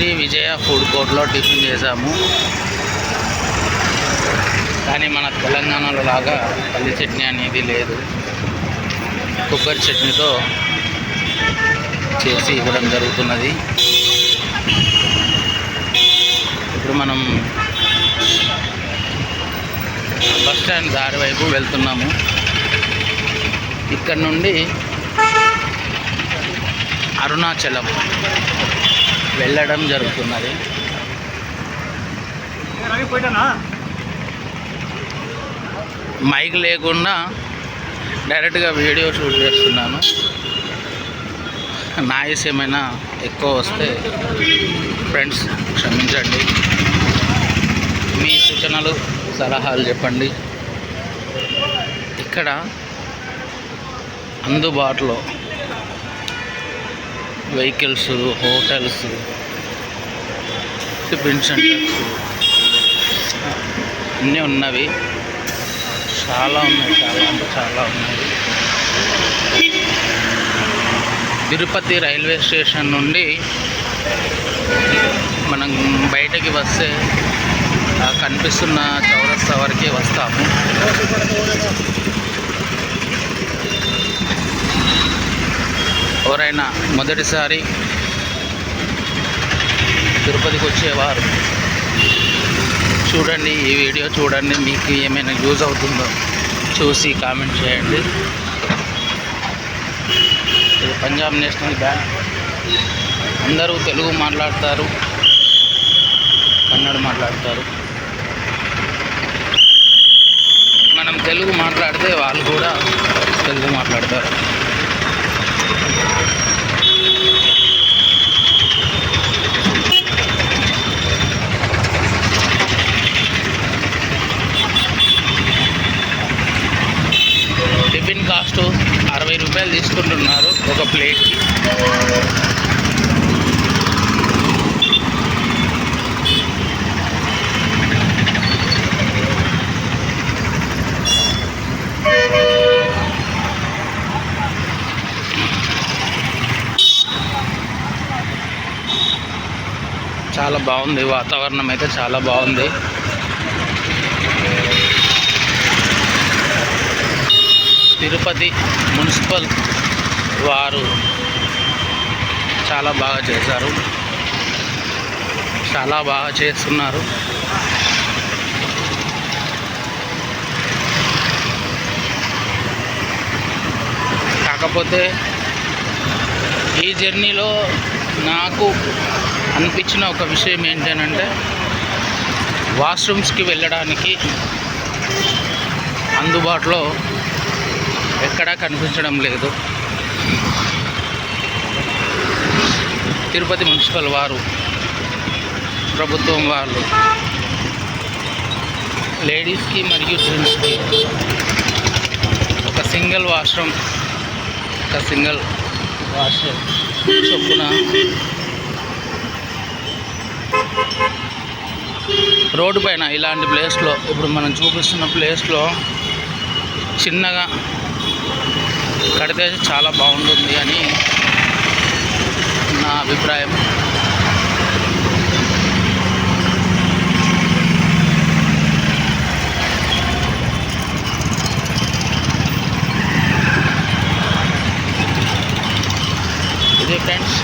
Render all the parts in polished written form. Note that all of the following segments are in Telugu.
శ్రీ విజయ ఫుడ్ కోర్ట్లో టిఫిన్ చేసాము. కానీ మన తెలంగాణలో లాగా పల్లి చట్నీ అనేది లేదు. కొబ్బరి చట్నీతో చేసి ఇవ్వడం జరుగుతున్నది. ఇప్పుడు మనం బస్ స్టాండ్ దారి వైపు వెళ్తున్నాము. ఇక్కడ నుండి అరుణాచలం వెళ్ళడం జరుగుతున్నది. మైక్ లేకుండా డైరెక్ట్గా వీడియో షూట్ చేస్తున్నాను. నాయిస్ ఏమైనా ఎక్కువ వస్తే ఫ్రెండ్స్ క్షమించండి. మీ సూచనలు సలహాలు చెప్పండి. ఇక్కడ అందుబాటులో వెహికల్స్, హోటల్స్, టిఫిన్ సెంటర్స్ అన్నీ ఉన్నవి. చాలా ఉన్నాయి, చాలా ఉన్నాయి. తిరుపతి రైల్వే స్టేషన్ నుండి మనం బయటకి వస్తే కనిపిస్తున్న చౌరస్తా వరకే వస్తాము. ఎవరైనా మొదటిసారి తిరుపతికి వచ్చేవారు చూడండి, ఈ వీడియో చూడండి. మీకు ఏమైనా యూజ్ అవుతుందో చూసి కామెంట్ చేయండి. ఇది పంజాబ్ నేషనల్ బ్యాంక్. అందరూ తెలుగు మాట్లాడతారు, కన్నడ మాట్లాడతారు. మనం తెలుగు మాట్లాడితే వాళ్ళు కూడా తెలుగు మాట్లాడతారు. టిఫిన్ కాస్ట్ 60 రూపాయలు తీసుకుంటున్నారు ఒక ప్లేట్కి. చాలా బాగుంది, వాతావరణం అయితే చాలా బాగుంది. తిరుపతి మున్సిపల్ వారు చాలా బాగా చేశారు, చాలా బాగా చేస్తున్నారు. కాకపోతే ఈ జర్నీలో నాకు అనిపించిన ఒక విషయం ఏంటంటే వాష్రూమ్స్కి వెళ్ళడానికి అందుబాటులో ఎక్కడా కనిపించడం లేదు. తిరుపతి మున్సిపల్ వారు, ప్రభుత్వం వాళ్ళు లేడీస్కి మరియు జెంట్స్కి ఒక సింగిల్ వాష్రూమ్ చొప్పున రోడ్డు పైన ఇలాంటి ప్లేస్లో, ఇప్పుడు మనం చూపిస్తున్న ప్లేస్లో చిన్నగా కడితే చాలా బాగుంటుంది అని నా అభిప్రాయం. ఇదే ఫ్రెండ్స్,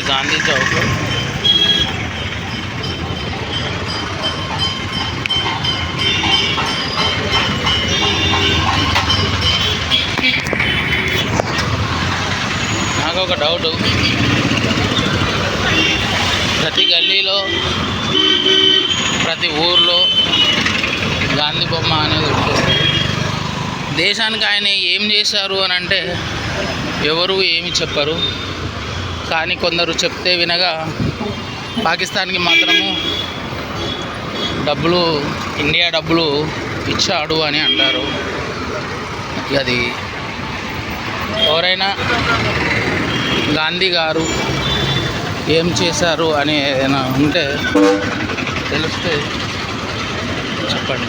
గాంధీ చౌక్. నాకు ఒక డౌట్, ప్రతి గల్లీలో, ప్రతి ఊర్లో గాంధీ బొమ్మ అనేది ఉంటుంది. దేశానికి ఆయన ఏం చేశారు అని అంటే ఎవరు ఏమి చెప్పరు. కానీ కొందరు చెప్తే వినగా పాకిస్తాన్కి మాత్రము ఇండియా డబ్బులు ఇచ్చాడు అని అంటారు. అది ఎవరైనా గాంధీ గారు ఏం చేశారు అని ఏదైనా ఉంటే తెలిస్తే చెప్పండి.